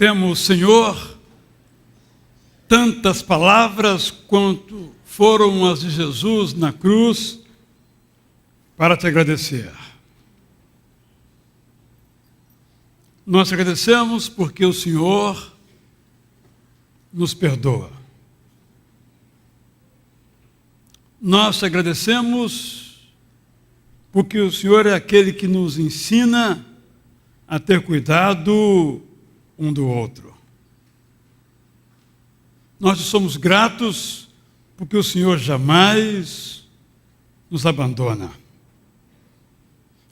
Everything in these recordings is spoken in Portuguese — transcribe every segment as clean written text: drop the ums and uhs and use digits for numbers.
Temos, Senhor, tantas palavras quanto foram as de Jesus na cruz para te agradecer. Nós te agradecemos porque o Senhor nos perdoa. Nós te agradecemos porque o Senhor é aquele que nos ensina a ter cuidado um do outro. Nós te somos gratos porque o Senhor jamais nos abandona.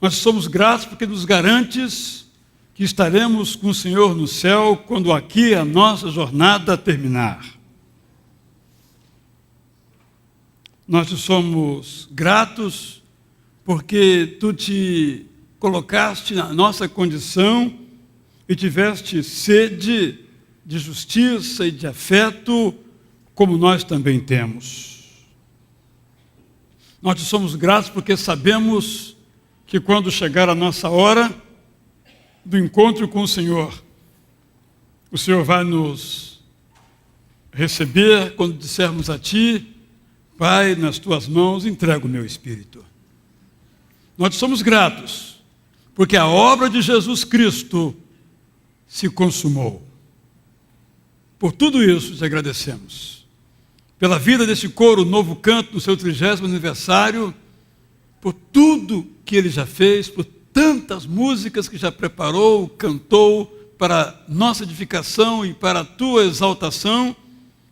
Nós te somos gratos porque nos garantes que estaremos com o Senhor no céu quando aqui a nossa jornada terminar. Nós te somos gratos porque tu te colocaste na nossa condição e tiveste sede de justiça e de afeto, como nós também temos. Nós te somos gratos porque sabemos que quando chegar a nossa hora do encontro com o Senhor vai nos receber quando dissermos a Ti: Pai, nas Tuas mãos entrego o meu espírito. Nós te somos gratos porque a obra de Jesus Cristo se consumou. Por tudo isso te agradecemos. Pela vida desse coro Novo Canto no seu 30º aniversário, por tudo que ele já fez, por tantas músicas que já preparou, cantou para nossa edificação e para a tua exaltação,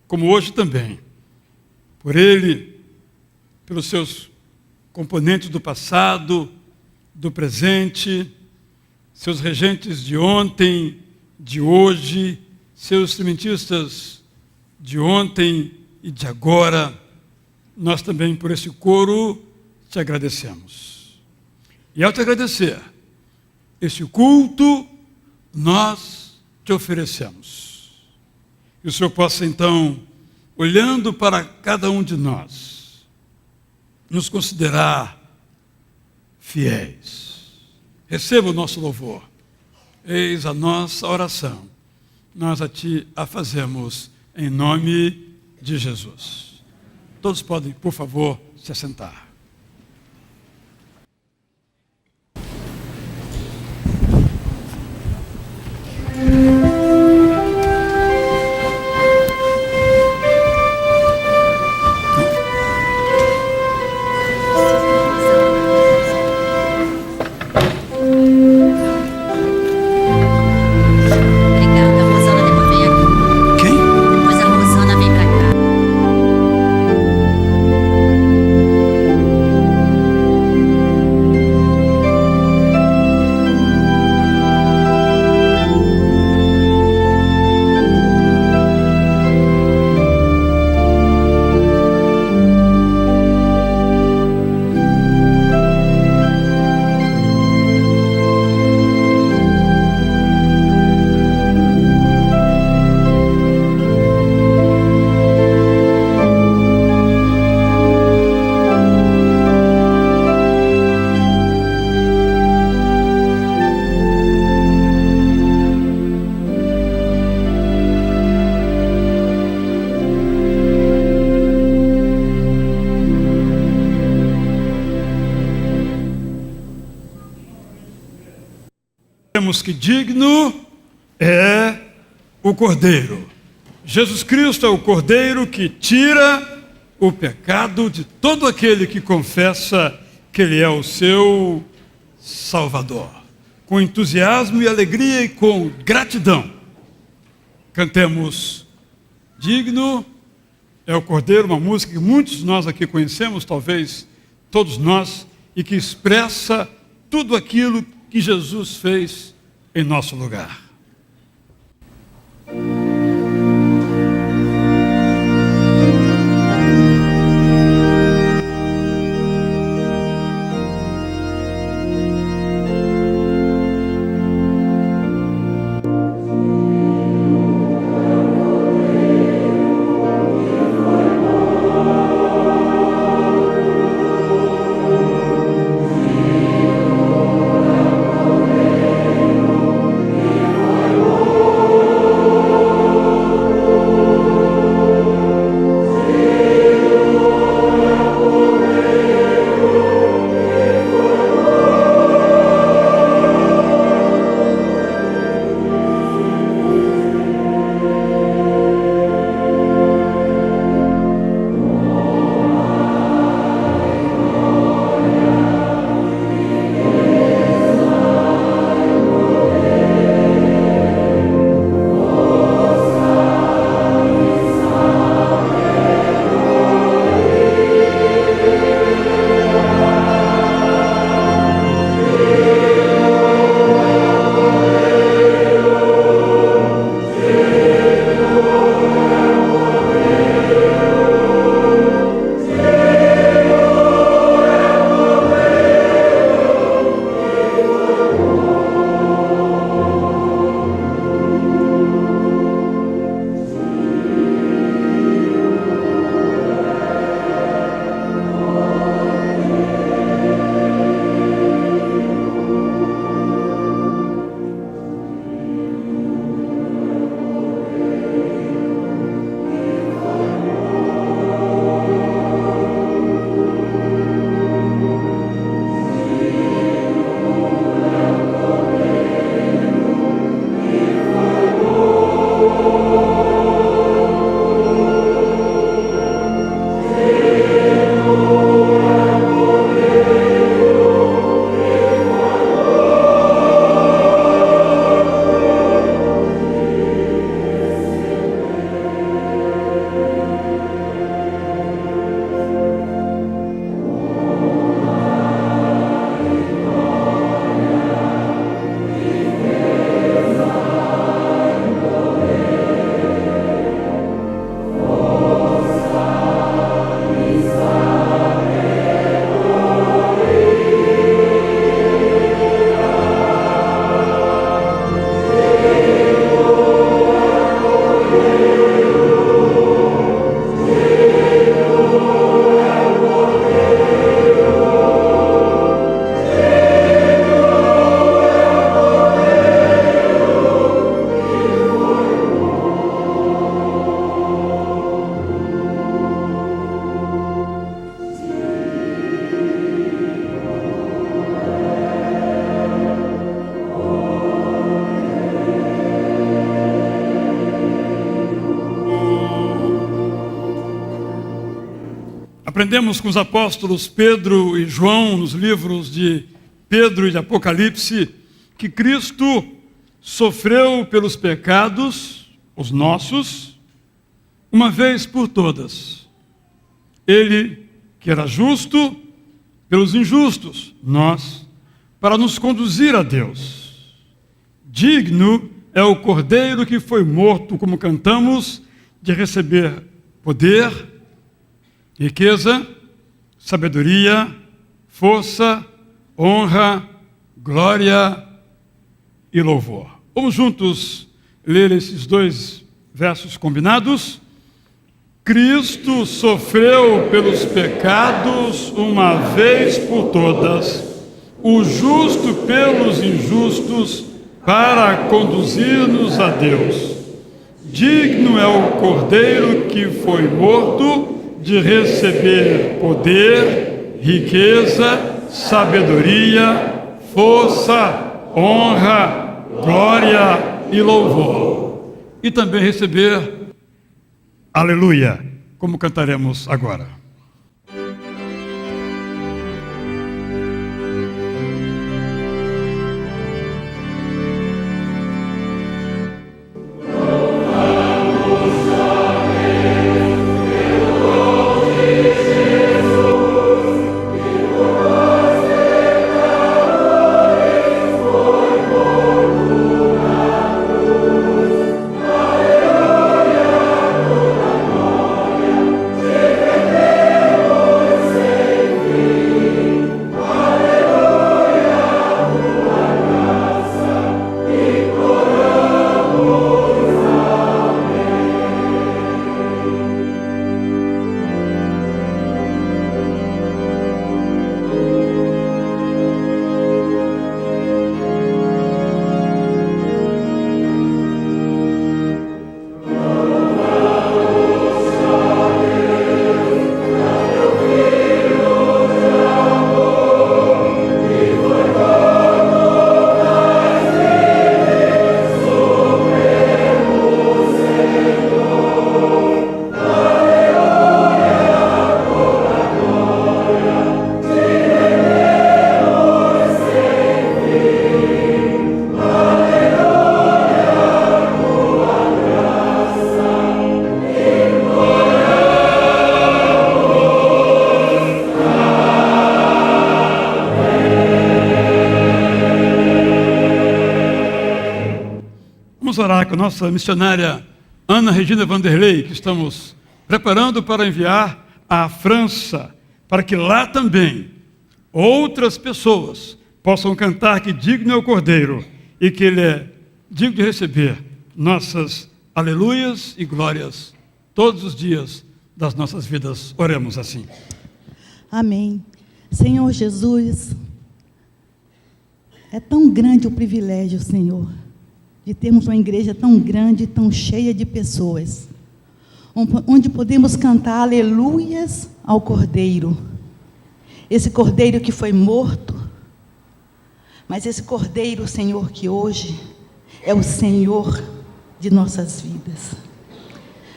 como hoje também. Por ele, pelos seus componentes do passado, do presente, seus regentes de ontem, de hoje, seus instrumentistas de ontem e de agora, nós também por esse coro te agradecemos. E ao te agradecer, esse culto nós te oferecemos. Que o Senhor possa então, olhando para cada um de nós, nos considerar fiéis. Receba o nosso louvor. Eis a nossa oração. Nós a Ti a fazemos em nome de Jesus. Todos podem, por favor, se assentar. Que digno é o Cordeiro. Jesus Cristo é o Cordeiro que tira o pecado de todo aquele que confessa que Ele é o seu Salvador. Com entusiasmo e alegria e com gratidão, cantemos Digno é o Cordeiro, uma música que muitos de nós aqui conhecemos, talvez todos nós, e que expressa tudo aquilo que Jesus fez em nosso lugar. Aprendemos com os apóstolos Pedro e João, nos livros de Pedro e de Apocalipse, que Cristo sofreu pelos pecados, os nossos, uma vez por todas. Ele, que era justo, pelos injustos, nós, para nos conduzir a Deus. Digno é o Cordeiro que foi morto, como cantamos, de receber poder, riqueza, sabedoria, força, honra, glória e louvor. Vamos juntos ler esses dois versos combinados. Cristo sofreu pelos pecados uma vez por todas, o justo pelos injustos, para conduzir-nos a Deus. Digno é o Cordeiro que foi morto de receber poder, riqueza, sabedoria, força, honra, glória e louvor. E também receber aleluia, como cantaremos agora. Vamos orar com a nossa missionária Ana Regina Vanderlei, que estamos preparando para enviar à França, para que lá também outras pessoas possam cantar que digno é o Cordeiro e que Ele é digno de receber nossas aleluias e glórias todos os dias das nossas vidas. Oremos assim. Amém. Senhor Jesus, é tão grande o privilégio, Senhor, de termos uma igreja tão grande, tão cheia de pessoas, onde podemos cantar aleluias ao Cordeiro. Esse Cordeiro que foi morto, mas esse Cordeiro, Senhor, que hoje é o Senhor de nossas vidas.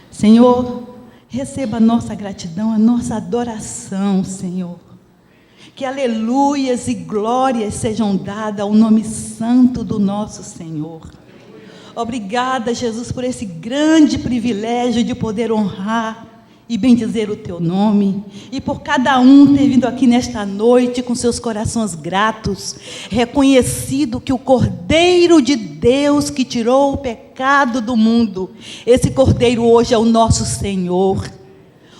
Senhor, receba a nossa gratidão, a nossa adoração, Senhor. Que aleluias e glórias sejam dadas ao nome santo do nosso Senhor. Obrigada, Jesus, por esse grande privilégio de poder honrar e bendizer o Teu nome, e por cada um ter vindo aqui nesta noite com seus corações gratos, reconhecido que o Cordeiro de Deus que tirou o pecado do mundo, esse Cordeiro hoje é o nosso Senhor,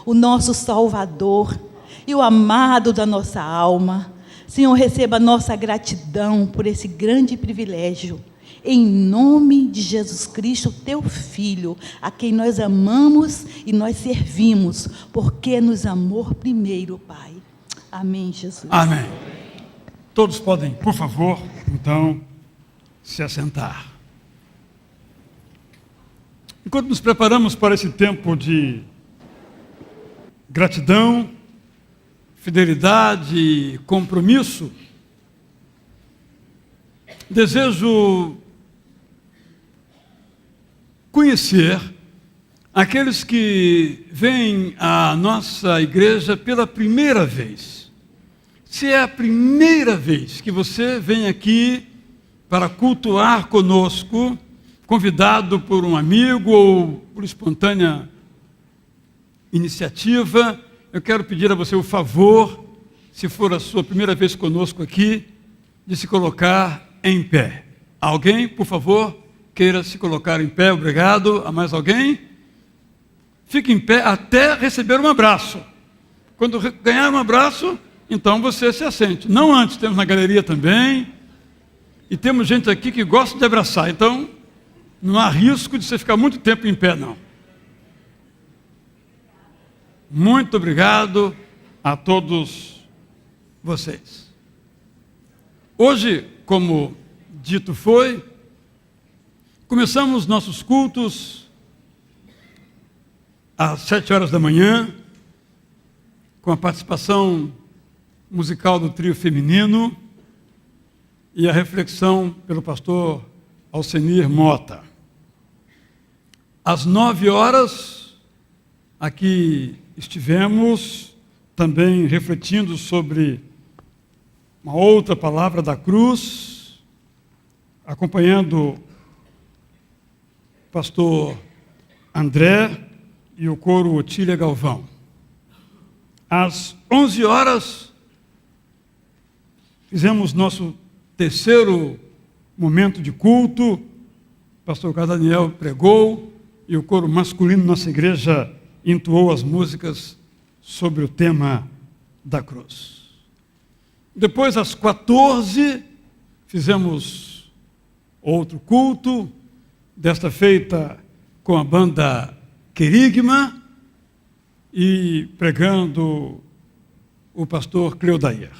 o nosso Salvador e o amado da nossa alma. Senhor, receba a nossa gratidão por esse grande privilégio, em nome de Jesus Cristo, Teu Filho, a quem nós amamos e nós servimos, porque nos amou primeiro, Pai. Amém, Jesus. Amém. Todos podem, por favor, então, se assentar. Enquanto nos preparamos para esse tempo de gratidão, fidelidade e compromisso, desejo conhecer aqueles que vêm à nossa igreja pela primeira vez. Se é a primeira vez que você vem aqui para cultuar conosco, convidado por um amigo ou por espontânea iniciativa, eu quero pedir a você o favor, se for a sua primeira vez conosco aqui, de se colocar em pé. Alguém, por favor, queira se colocar em pé, obrigado. A mais alguém? Fique em pé até receber um abraço. Quando ganhar um abraço, então você se assente. Não antes, temos na galeria também. E temos gente aqui que gosta de abraçar. Então, não há risco de você ficar muito tempo em pé, não. Muito obrigado a todos vocês. Hoje, como dito foi, começamos nossos cultos às 7 horas da manhã, com a participação musical do trio feminino e a reflexão pelo pastor Alcenir Mota. Às 9 horas, aqui estivemos também refletindo sobre uma outra palavra da cruz, acompanhando o pastor André e o coro Otília Galvão. Às 11 horas, fizemos nosso terceiro momento de culto, o pastor Carlos Daniel pregou e o coro masculino da nossa igreja entoou as músicas sobre o tema da cruz. Depois, às 14, fizemos outro culto, desta feita com a banda Querigma e pregando o pastor Cleodair.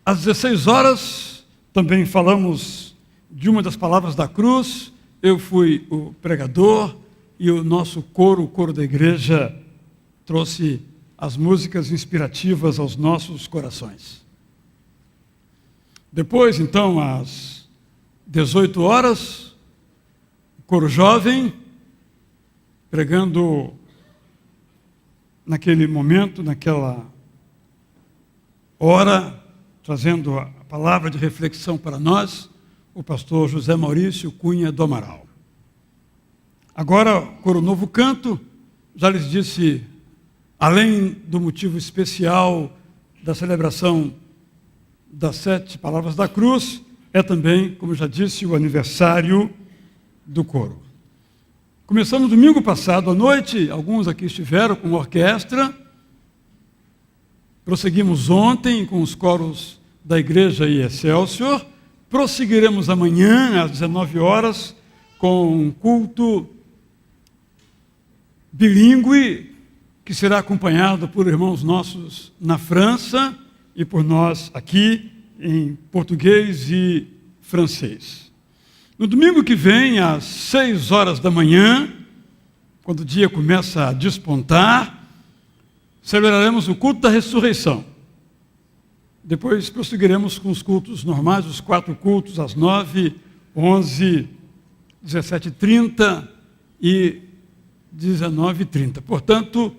Às 16 horas, também falamos de uma das palavras da cruz. Eu fui o pregador e o nosso coro, o coro da igreja, trouxe as músicas inspirativas aos nossos corações. Depois, então, às 18 horas, o coro jovem, pregando naquele momento, naquela hora, trazendo a palavra de reflexão para nós, o pastor José Maurício Cunha do Amaral. Agora, coro Novo Canto, já lhes disse, além do motivo especial da celebração das 7 palavras da cruz, é também, como já disse, o aniversário do coro. Começamos domingo passado à noite, alguns aqui estiveram com orquestra, prosseguimos ontem com os coros da Igreja e Excelsior, prosseguiremos amanhã às 19 horas com um culto bilíngue que será acompanhado por irmãos nossos na França e por nós aqui em português e francês. No domingo que vem, às 6 horas da manhã, quando o dia começa a despontar, celebraremos o culto da ressurreição. Depois prosseguiremos com os cultos normais, os 4 cultos, às 9, 11, 17h30 e 19h30. Portanto,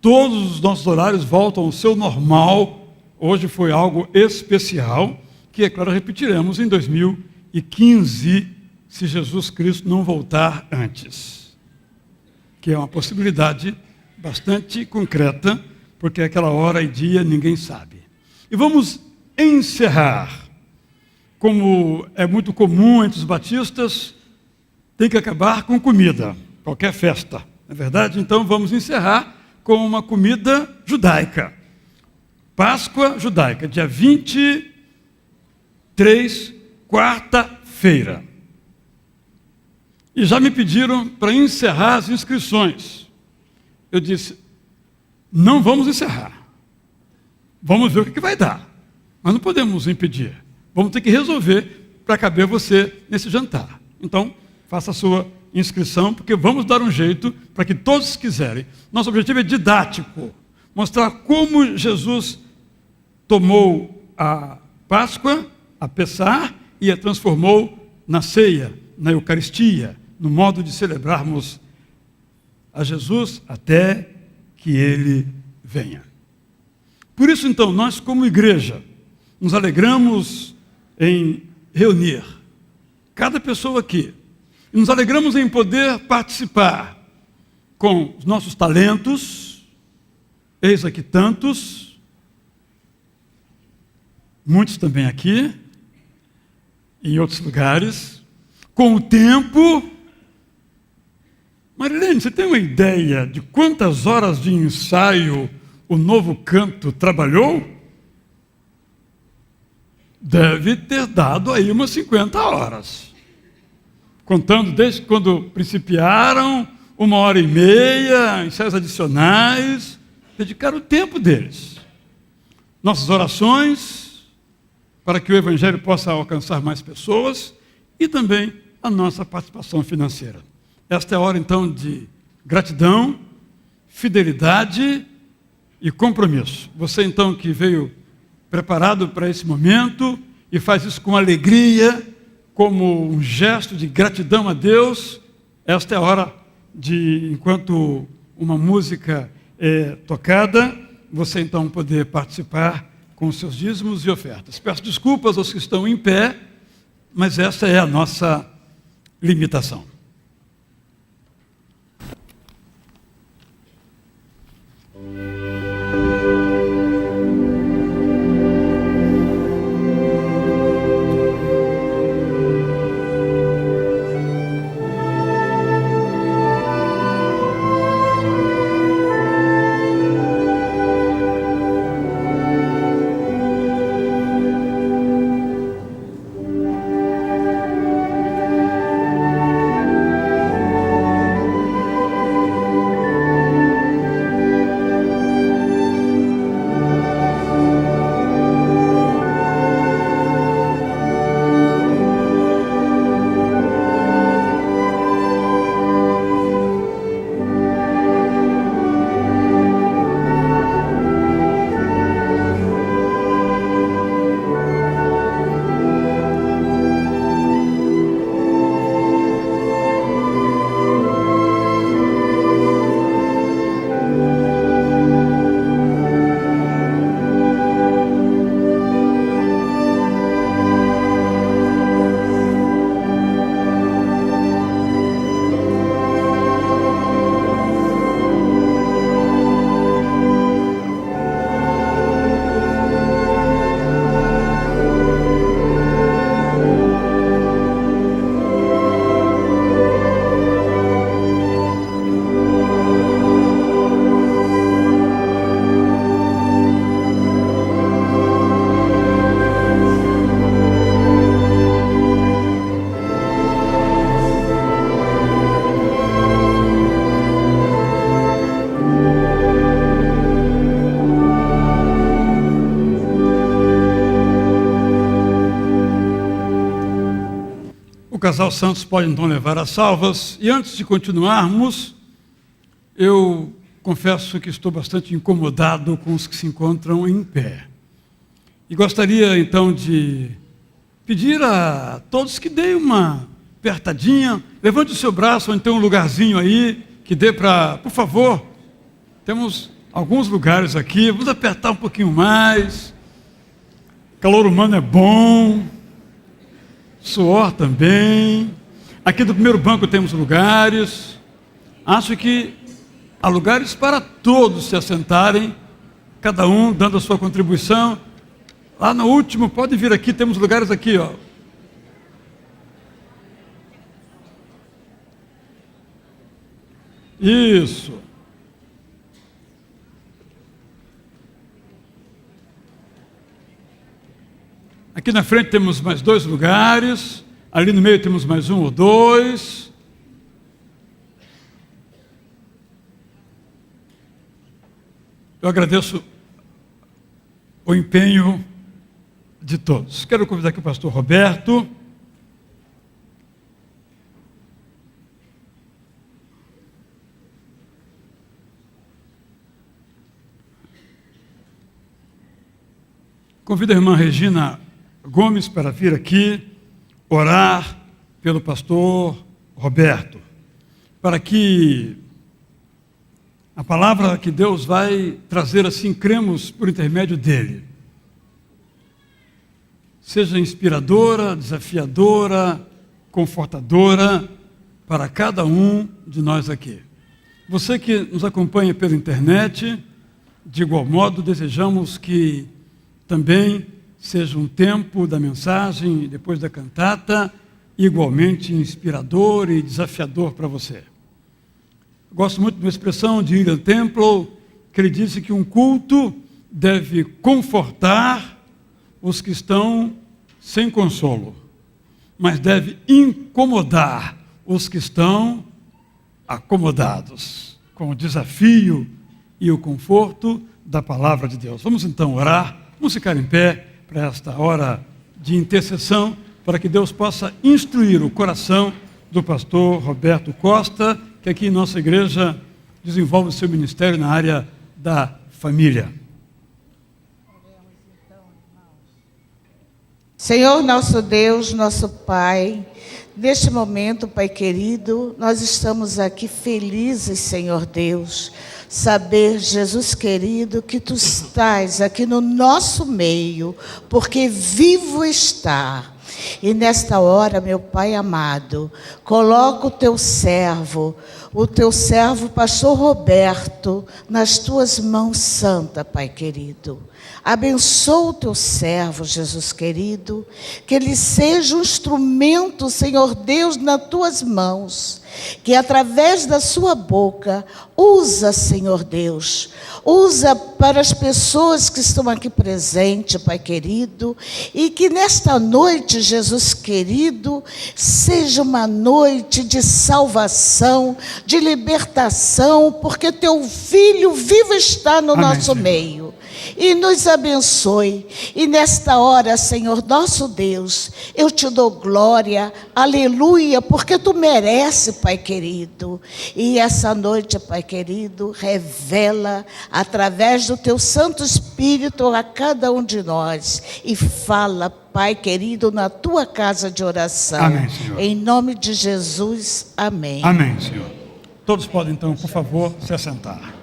todos os nossos horários voltam ao seu normal. Hoje foi algo especial, que, é claro, repetiremos em 2015, se Jesus Cristo não voltar antes. Que é uma possibilidade bastante concreta, porque aquela hora e dia ninguém sabe. E vamos encerrar. Como é muito comum entre os batistas, tem que acabar com comida, qualquer festa, não é verdade? Então vamos encerrar com uma comida judaica. Páscoa judaica, dia 23, quarta-feira. E já me pediram para encerrar as inscrições. Eu disse, não vamos encerrar. Vamos ver o que vai dar. Mas não podemos impedir. Vamos ter que resolver para caber você nesse jantar. Então, faça a sua inscrição, porque vamos dar um jeito para que todos quiserem. Nosso objetivo é didático. Mostrar como Jesus tomou a Páscoa, a Pessah, e a transformou na ceia, na Eucaristia, no modo de celebrarmos a Jesus até que ele venha. Por isso, então, nós como igreja nos alegramos em reunir cada pessoa aqui. E nos alegramos em poder participar com os nossos talentos, eis aqui tantos, muitos também aqui, em outros lugares, com o tempo. Marilene, você tem uma ideia de quantas horas de ensaio o Novo Canto trabalhou? Deve ter dado aí umas 50 horas. Contando desde quando principiaram, 1h30, ensaios adicionais, dedicaram o tempo deles. Nossas orações, para que o Evangelho possa alcançar mais pessoas, e também a nossa participação financeira. Esta é a hora, então, de gratidão, fidelidade e compromisso. Você, então, que veio preparado para esse momento e faz isso com alegria, como um gesto de gratidão a Deus, esta é a hora de, enquanto uma música é tocada, você, então, poder participar com os seus dízimos e ofertas. Peço desculpas aos que estão em pé, mas essa é a nossa limitação. O casal Santos pode então levar as salvas. E antes de continuarmos, eu confesso que estou bastante incomodado com os que se encontram em pé. E gostaria então de pedir a todos que deem uma apertadinha, levante o seu braço, onde tem um lugarzinho aí, que dê para, por favor, temos alguns lugares aqui, vamos apertar um pouquinho mais. Calor humano é bom, suor também. Aqui do primeiro banco temos lugares. Acho que há lugares para todos se assentarem, cada um dando a sua contribuição. Lá no último, pode vir aqui, temos lugares aqui, ó. Isso. Aqui na frente temos mais 2 lugares, ali no meio temos mais 1 ou 2. Eu agradeço o empenho de todos. Quero convidar aqui o pastor Roberto. Convido a irmã Regina Gomes para vir aqui orar pelo pastor Roberto, para que A palavra que Deus vai trazer assim, cremos por intermédio dele. Seja inspiradora, desafiadora, confortadora para cada um de nós aqui. Você que nos acompanha pela internet, de igual modo, desejamos que também seja um tempo da mensagem, depois da cantata, igualmente inspirador e desafiador para você. Gosto muito de uma expressão de William Temple, que ele disse que um culto deve confortar os que estão sem consolo, mas deve incomodar os que estão acomodados, com o desafio e o conforto da palavra de Deus. Vamos então orar, vamos ficar em pé para esta hora de intercessão, para que Deus possa instruir o coração do pastor Roberto Costa, que aqui em nossa igreja desenvolve o seu ministério na área da família. Senhor nosso Deus, nosso Pai, neste momento, Pai querido, nós estamos aqui felizes, Senhor Deus, saber, Jesus querido, que Tu estás aqui no nosso meio, porque vivo está. E nesta hora, meu Pai amado, coloca o Teu servo pastor Roberto, nas Tuas mãos santa, Pai querido. Abençoa o Teu servo, Jesus querido, que ele seja um instrumento, Senhor Deus, nas Tuas mãos, que através da sua boca, usa, Senhor Deus, usa para as pessoas que estão aqui presentes, Pai querido, e que nesta noite, Jesus querido, seja uma noite de salvação, de libertação, porque Teu Filho vivo está no Amém, nosso Senhor. meio. E nos abençoe. E nesta hora, Senhor, nosso Deus, eu Te dou glória, aleluia, porque Tu mereces, Pai querido. E essa noite, Pai querido, revela através do Teu Santo Espírito a cada um de nós. E fala, Pai querido, na Tua casa de oração. Amém, Senhor. Em nome de Jesus, amém. Amém, Senhor. Todos podem então, por favor, se assentar.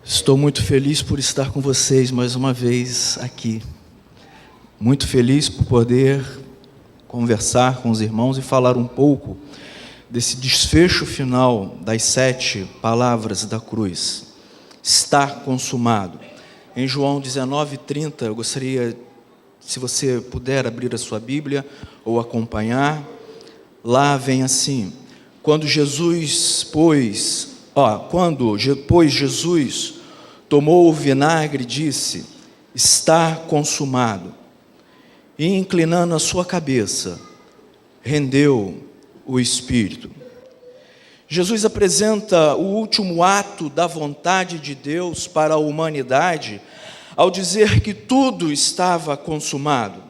Estou muito feliz por estar com vocês mais uma vez aqui. Muito feliz por poder conversar com os irmãos e falar um pouco desse desfecho final das 7 palavras da cruz. Está consumado. Em João 19:30, eu gostaria, se você puder abrir a sua Bíblia ou acompanhar, lá vem assim: quando Jesus tomou o vinagre, disse: está consumado. E inclinando a sua cabeça, rendeu o Espírito. Jesus apresenta o último ato da vontade de Deus para a humanidade, ao dizer que tudo estava consumado.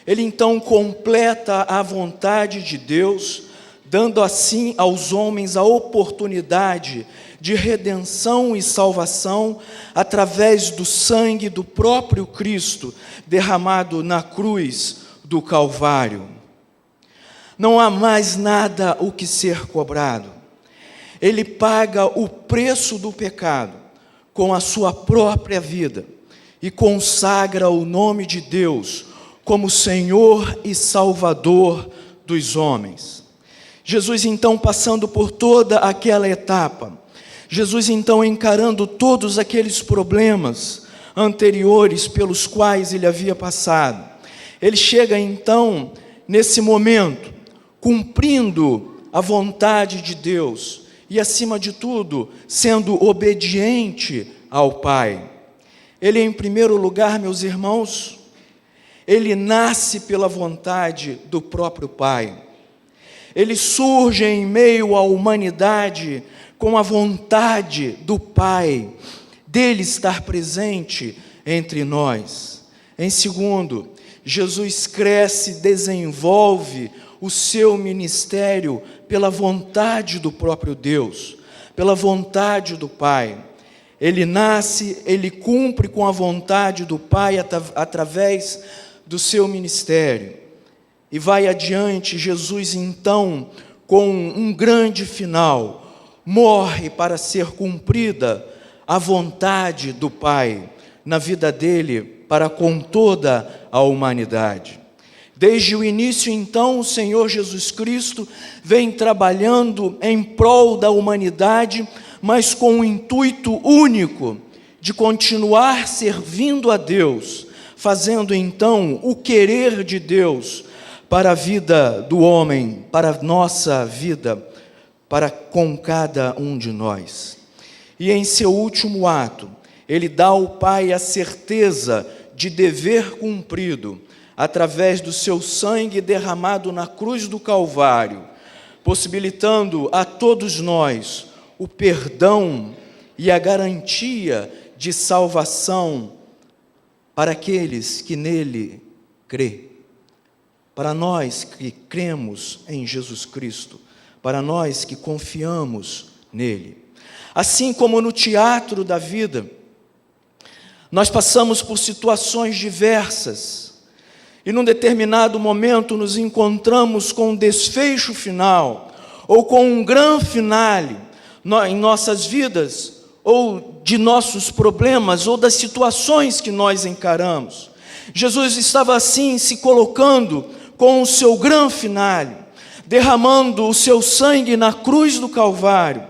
Ele então completa a vontade de Deus, dando assim aos homens a oportunidade de redenção e salvação através do sangue do próprio Cristo derramado na cruz do Calvário. Não há mais nada o que ser cobrado. Ele paga o preço do pecado com a sua própria vida e consagra o nome de Deus como Senhor e Salvador dos homens. Jesus então passando por toda aquela etapa, Jesus então encarando todos aqueles problemas anteriores pelos quais ele havia passado, ele chega então nesse momento, cumprindo a vontade de Deus e acima de tudo, sendo obediente ao Pai. Ele em primeiro lugar, meus irmãos, ele nasce pela vontade do próprio Pai. Ele surge em meio à humanidade com a vontade do Pai, dele estar presente entre nós. Em segundo, Jesus cresce, desenvolve o seu ministério pela vontade do próprio Deus, pela vontade do Pai. Ele nasce, ele cumpre com a vontade do Pai através do seu ministério. E vai adiante, Jesus então, com um grande final, morre para ser cumprida a vontade do Pai na vida dele para com toda a humanidade. Desde o início, então, o Senhor Jesus Cristo vem trabalhando em prol da humanidade, mas com o intuito único de continuar servindo a Deus, fazendo então o querer de Deus para a vida do homem, para a nossa vida, para com cada um de nós. E em seu último ato, ele dá ao Pai a certeza de dever cumprido, através do seu sangue derramado na cruz do Calvário, possibilitando a todos nós o perdão e a garantia de salvação para aqueles que nele crê. Para nós que cremos em Jesus Cristo, para nós que confiamos nele. Assim como no teatro da vida, nós passamos por situações diversas e num determinado momento nos encontramos com um desfecho final ou com um grande finale em nossas vidas ou de nossos problemas ou das situações que nós encaramos. Jesus estava assim se colocando com o seu grande finale, derramando o seu sangue na cruz do Calvário,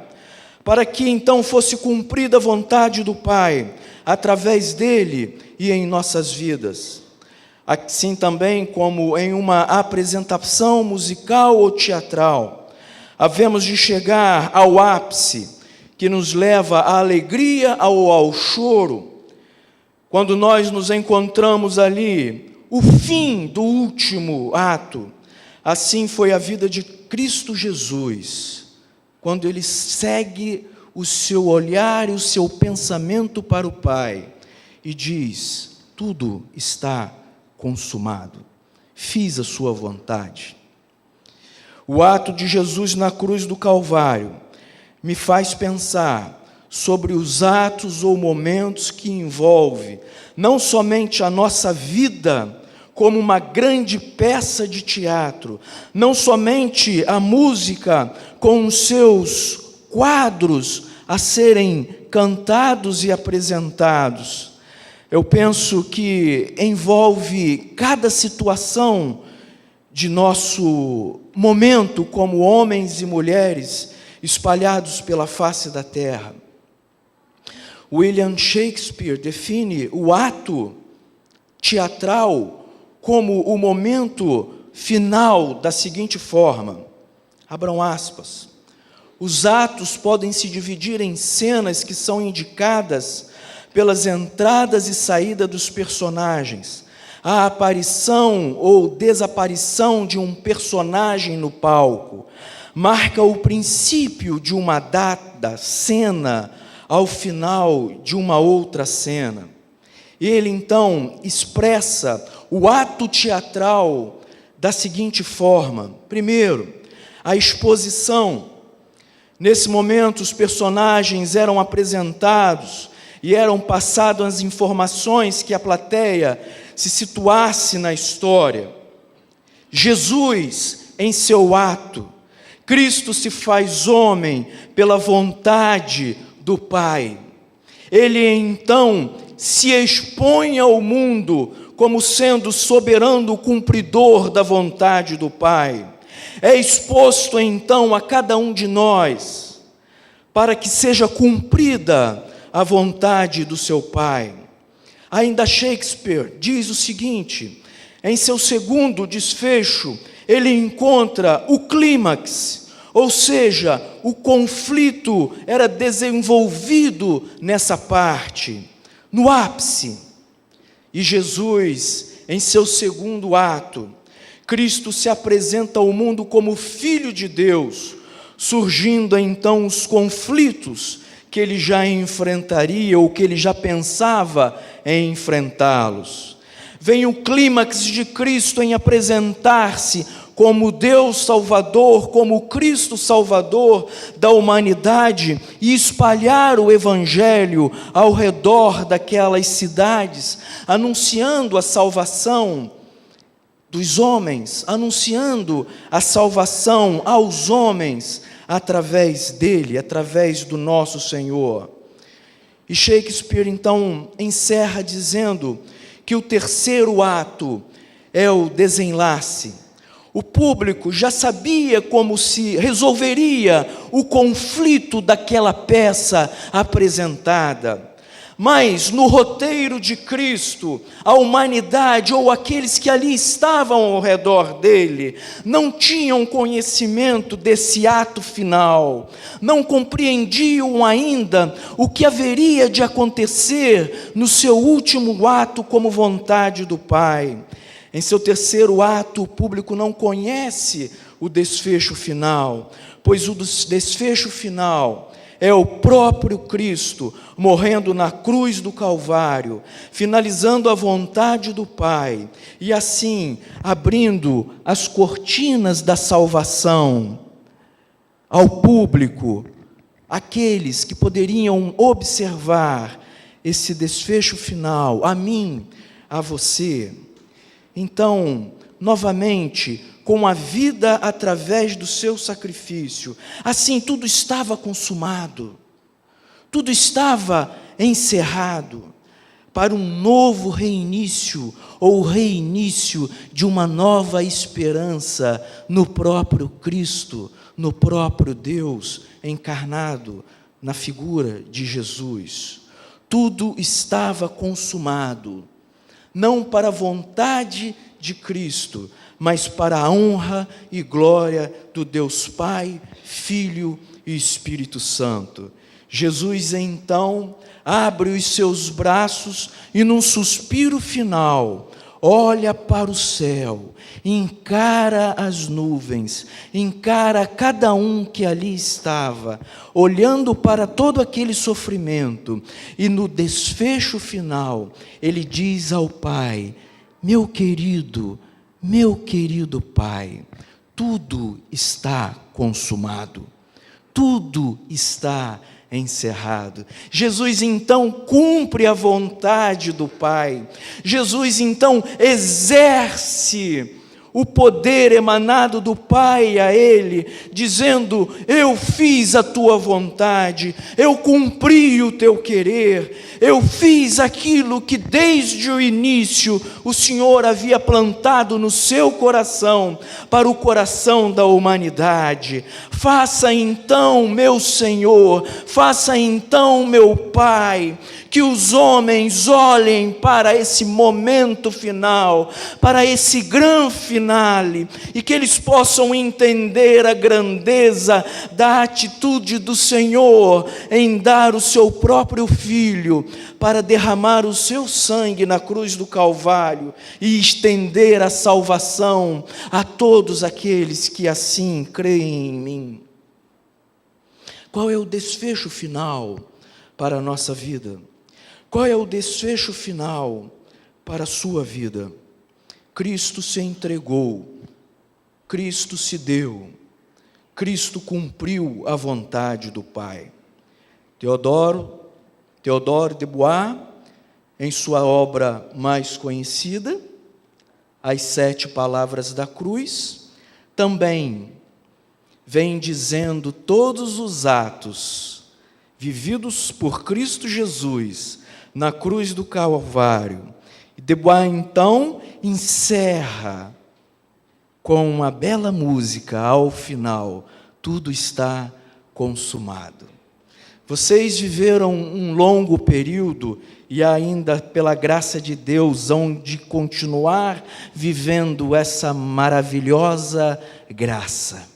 para que então fosse cumprida a vontade do Pai, através dele e em nossas vidas. Assim também como em uma apresentação musical ou teatral, havemos de chegar ao ápice, que nos leva à alegria ou ao choro, quando nós nos encontramos ali, o fim do último ato. Assim foi a vida de Cristo Jesus, quando ele segue o seu olhar e o seu pensamento para o Pai e diz: tudo está consumado, fiz a sua vontade. O ato de Jesus na cruz do Calvário me faz pensar sobre os atos ou momentos que envolve não somente a nossa vida como uma grande peça de teatro, não somente a música com os seus quadros a serem cantados e apresentados. Eu penso que envolve cada situação de nosso momento como homens e mulheres espalhados pela face da terra. William Shakespeare define o ato teatral como o momento final da seguinte forma, abram aspas: os atos podem se dividir em cenas que são indicadas pelas entradas e saídas dos personagens, a aparição ou desaparição de um personagem no palco, marca o princípio de uma dada, cena, ao final de uma outra cena. Ele então expressa o ato teatral da seguinte forma: primeiro, a exposição. Nesse momento, os personagens eram apresentados e eram passadas as informações que a plateia se situasse na história. Jesus, em seu ato, Cristo se faz homem pela vontade do Pai. Ele então se expõe ao mundo como sendo soberano cumpridor da vontade do Pai. É exposto então a cada um de nós, para que seja cumprida a vontade do seu Pai. Ainda Shakespeare diz o seguinte: em seu segundo desfecho, ele encontra o clímax, ou seja, o conflito era desenvolvido nessa parte, no ápice. E Jesus, em seu segundo ato, Cristo se apresenta ao mundo como Filho de Deus, surgindo então os conflitos que ele já enfrentaria ou que ele já pensava em enfrentá-los. Vem o clímax de Cristo em apresentar-se como Deus Salvador, como Cristo Salvador da humanidade e espalhar o Evangelho ao redor daquelas cidades, anunciando a salvação dos homens, anunciando a salvação aos homens através dele, através do nosso Senhor. E Shakespeare então encerra dizendo que o terceiro ato é o desenlace. O público já sabia como se resolveria o conflito daquela peça apresentada. Mas no roteiro de Cristo, a humanidade ou aqueles que ali estavam ao redor dele, não tinham conhecimento desse ato final, não compreendiam ainda o que haveria de acontecer no seu último ato como vontade do Pai. Em seu terceiro ato, o público não conhece o desfecho final, pois o desfecho final é o próprio Cristo morrendo na cruz do Calvário, finalizando a vontade do Pai e assim abrindo as cortinas da salvação ao público, aqueles que poderiam observar esse desfecho final, a mim, a você. Então, novamente, com a vida através do seu sacrifício, assim tudo estava consumado, tudo estava encerrado para um novo reinício, ou reinício de uma nova esperança no próprio Cristo, no próprio Deus encarnado na figura de Jesus. Tudo estava consumado, não para a vontade de Cristo, mas para a honra e glória do Deus Pai, Filho e Espírito Santo. Jesus, então, abre os seus braços e, num suspiro final, olha para o céu, encara as nuvens, encara cada um que ali estava, olhando para todo aquele sofrimento, e no desfecho final, ele diz ao Pai: meu querido Pai, tudo está consumado, tudo está encerrado. Jesus então cumpre a vontade do Pai. Jesus então exerce o poder emanado do Pai a ele, dizendo: eu fiz a tua vontade, eu cumpri o teu querer, eu fiz aquilo que desde o início o Senhor havia plantado no seu coração, para o coração da humanidade. Faça então, meu Senhor, faça então, meu Pai, que os homens olhem para esse momento final, para esse grande finale, e que eles possam entender a grandeza da atitude do Senhor em dar o seu próprio Filho para derramar o seu sangue na cruz do Calvário e estender a salvação a todos aqueles que assim creem em mim. Qual é o desfecho final para a nossa vida? Qual é o desfecho final para a sua vida? Cristo se entregou, Cristo se deu, Cristo cumpriu a vontade do Pai. Teodoro de Bois, em sua obra mais conhecida, As 7 Palavras da Cruz, também vem dizendo todos os atos vividos por Cristo Jesus na cruz do Calvário. E de Bois, então, encerra com uma bela música ao final: tudo está consumado. Vocês viveram um longo período e ainda, pela graça de Deus, hão de continuar vivendo essa maravilhosa graça.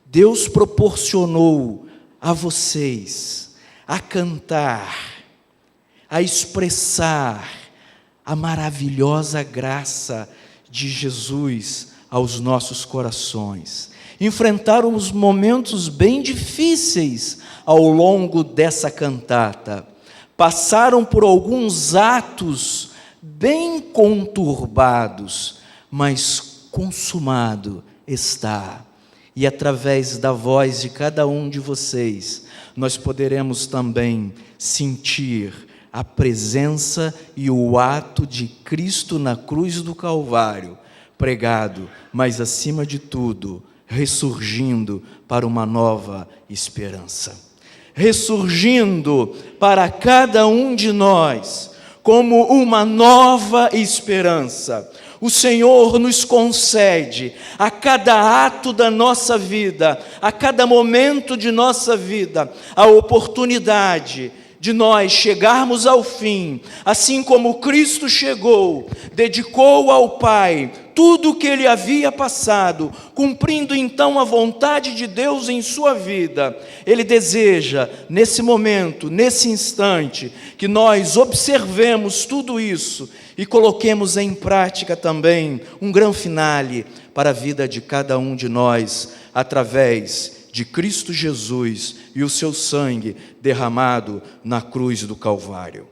Deus proporcionou a vocês a cantar, a expressar a maravilhosa graça de Jesus aos nossos corações. Enfrentaram os momentos bem difíceis ao longo dessa cantata. Passaram por alguns atos bem conturbados, mas consumado está. E através da voz de cada um de vocês, nós poderemos também sentir a presença e o ato de Cristo na cruz do Calvário, pregado, mas acima de tudo, ressurgindo para uma nova esperança. Ressurgindo para cada um de nós como uma nova esperança. O Senhor nos concede a cada ato da nossa vida, a cada momento de nossa vida, a oportunidade de nós chegarmos ao fim, assim como Cristo chegou, dedicou ao Pai tudo o que ele havia passado, cumprindo então a vontade de Deus em sua vida. Ele deseja, nesse momento, nesse instante, que nós observemos tudo isso e coloquemos em prática também um grande finale para a vida de cada um de nós, através de Cristo Jesus e o seu sangue derramado na cruz do Calvário.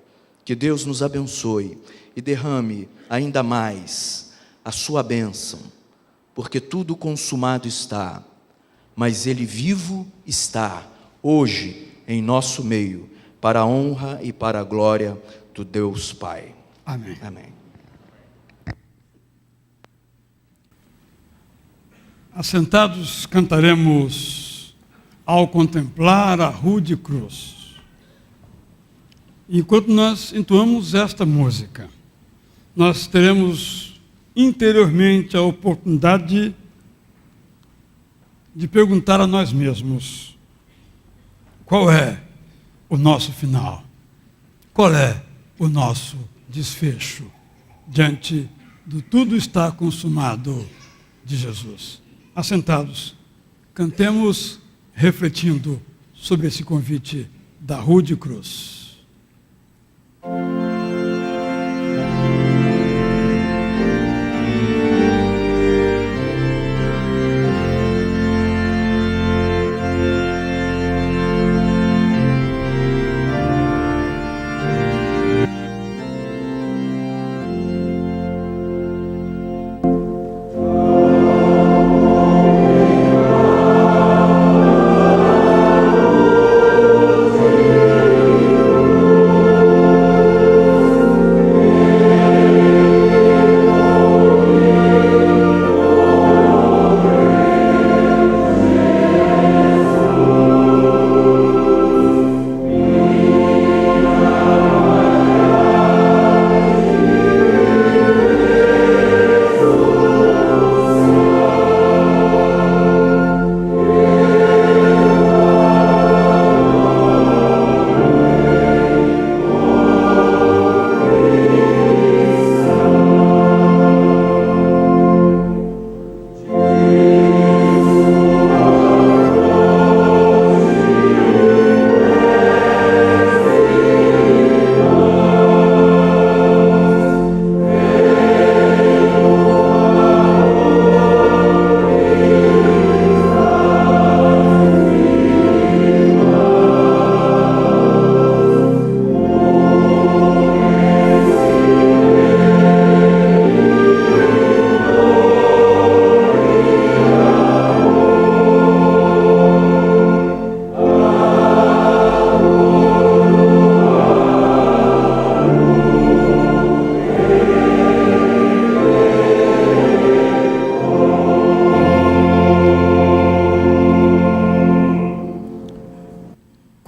Que Deus nos abençoe e derrame ainda mais a sua bênção, porque tudo consumado está, mas Ele vivo está, hoje, em nosso meio, para a honra e para a glória do Deus Pai. Amém. Amém. Assentados, cantaremos Ao Contemplar a Rude Cruz. Enquanto nós entoamos esta música, nós teremos interiormente a oportunidade de perguntar a nós mesmos: qual é o nosso final? Qual é o nosso desfecho diante do tudo está consumado de Jesus? Assentados, cantemos refletindo sobre esse convite da Rude Cruz.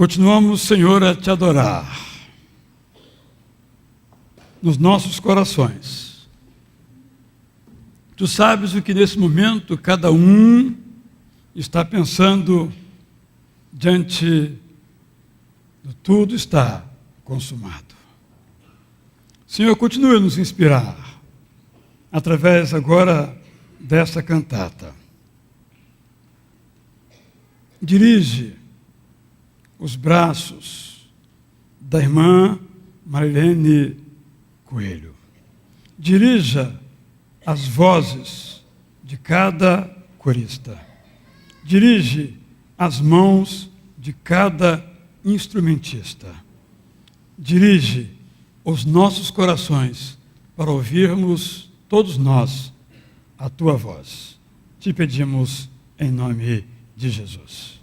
Continuamos, Senhor, a Te adorar nos nossos corações. Tu sabes o que nesse momento cada um está pensando diante do tudo está consumado. Senhor, continue a nos inspirar através agora dessa cantata. Dirige os braços da irmã Marilene Coelho. Dirija as vozes de cada corista. Dirige as mãos de cada instrumentista. Dirige os nossos corações para ouvirmos, todos nós, a Tua voz. Te pedimos em nome de Jesus.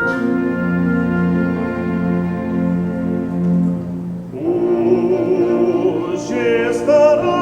Hoje estarás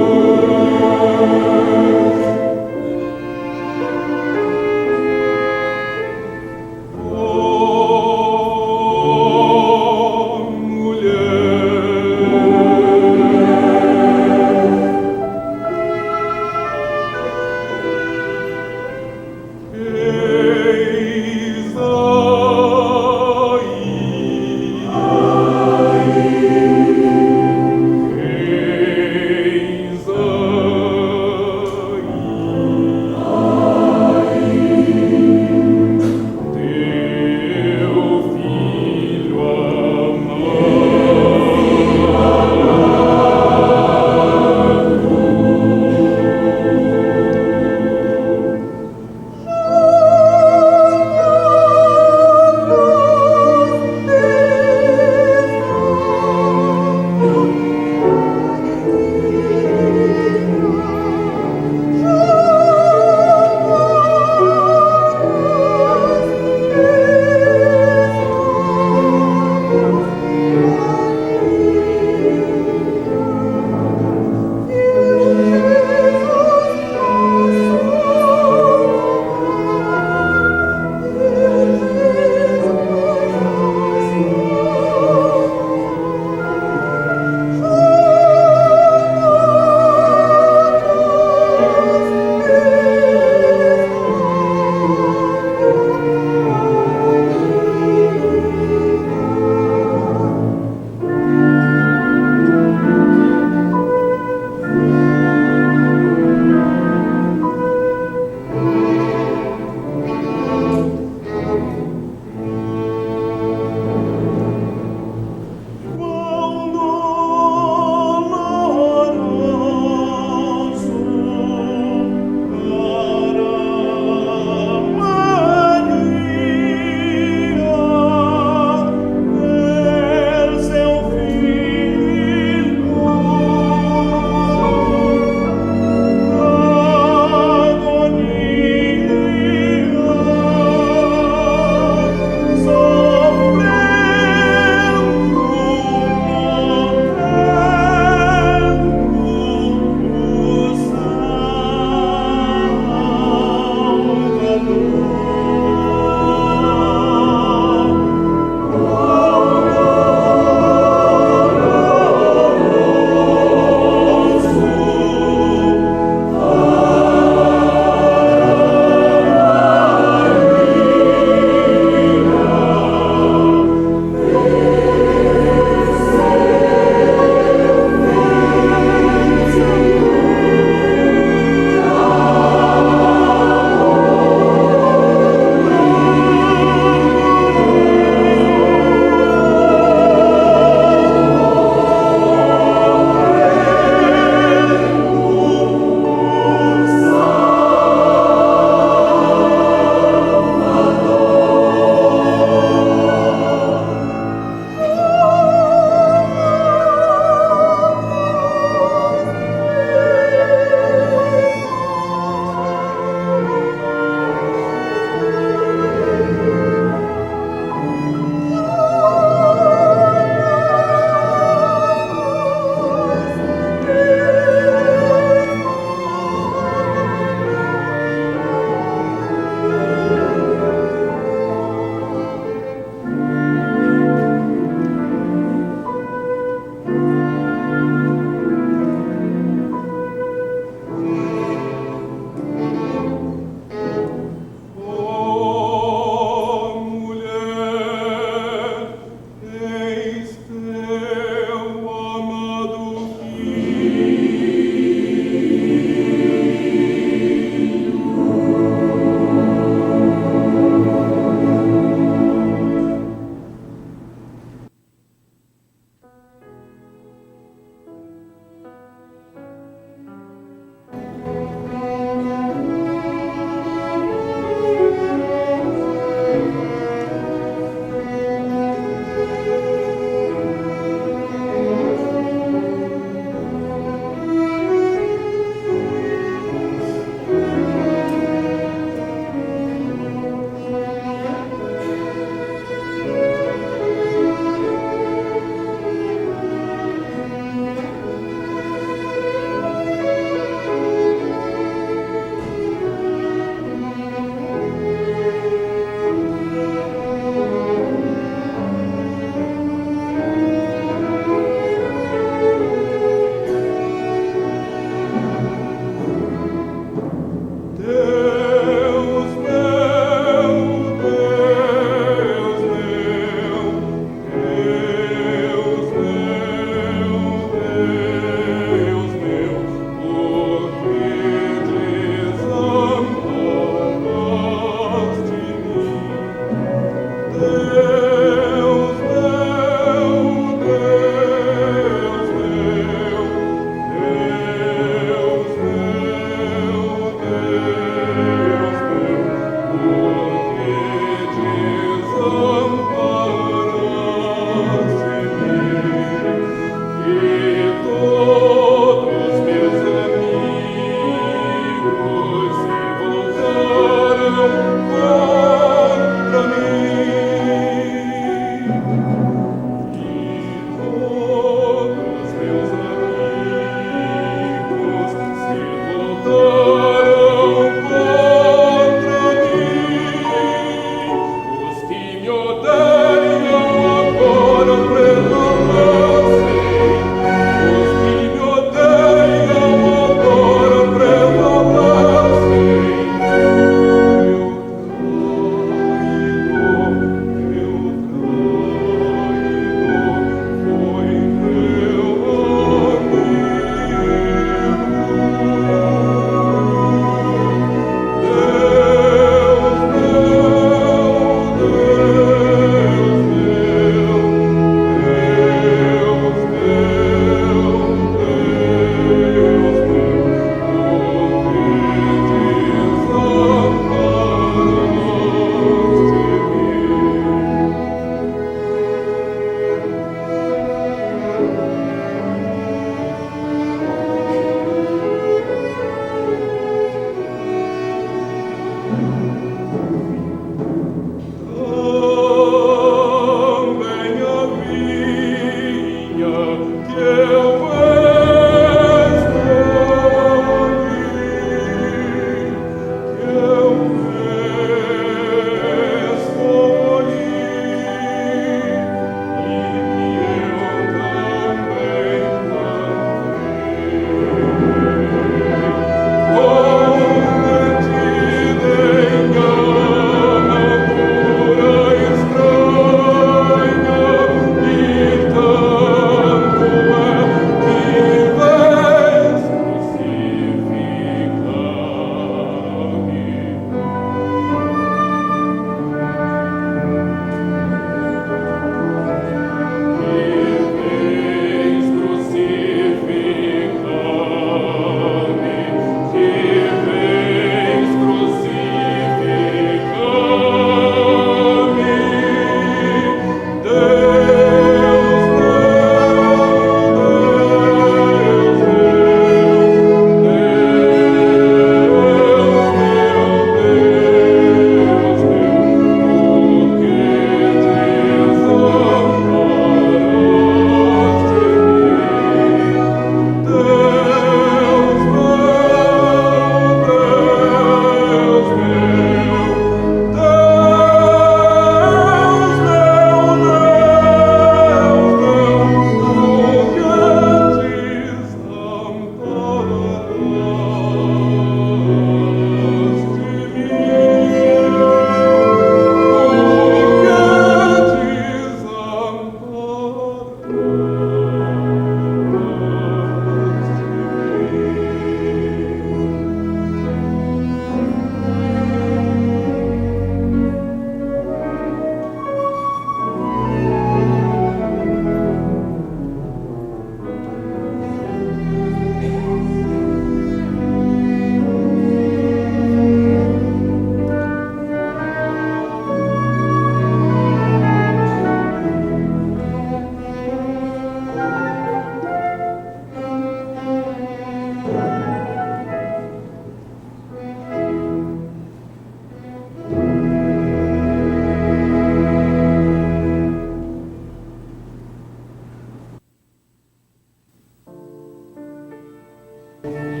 Ah!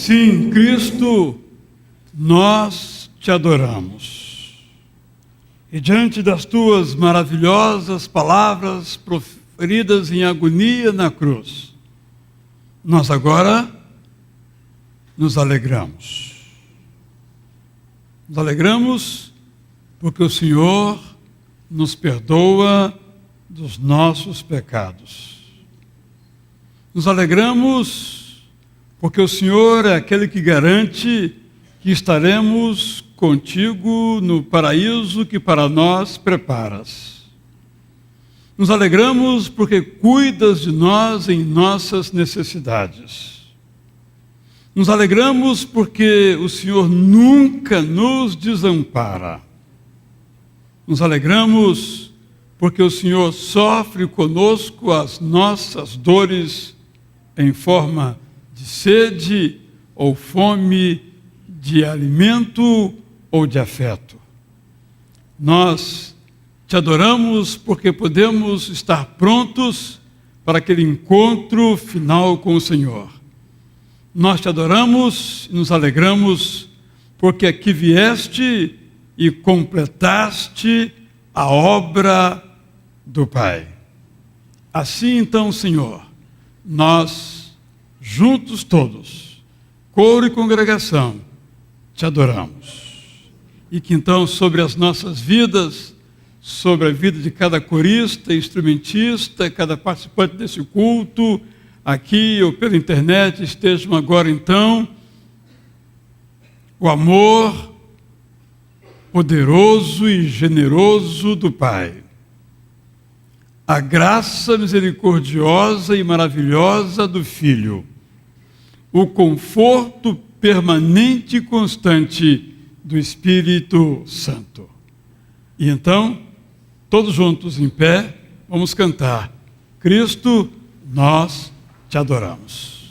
Sim, Cristo, nós te adoramos. E diante das tuas maravilhosas palavras proferidas em agonia na cruz, nós agora nos alegramos. Nos alegramos porque o Senhor nos perdoa dos nossos pecados. Nos alegramos porque o Senhor é aquele que garante que estaremos contigo no paraíso que para nós preparas. Nos alegramos porque cuidas de nós em nossas necessidades. Nos alegramos porque o Senhor nunca nos desampara. Nos alegramos porque o Senhor sofre conosco as nossas dores em forma de sede ou fome, de alimento ou de afeto. Nós te adoramos porque podemos estar prontos para aquele encontro final com o Senhor. Nós te adoramos e nos alegramos porque aqui vieste e completaste a obra do Pai. Assim então, Senhor, nós, juntos todos, coro e congregação, te adoramos. E que então sobre as nossas vidas, sobre a vida de cada corista, instrumentista, cada participante desse culto, aqui ou pela internet, estejam agora então o amor poderoso e generoso do Pai, a graça misericordiosa e maravilhosa do Filho, o conforto permanente e constante do Espírito Santo. E então, todos juntos em pé, vamos cantar: Cristo, nós te adoramos.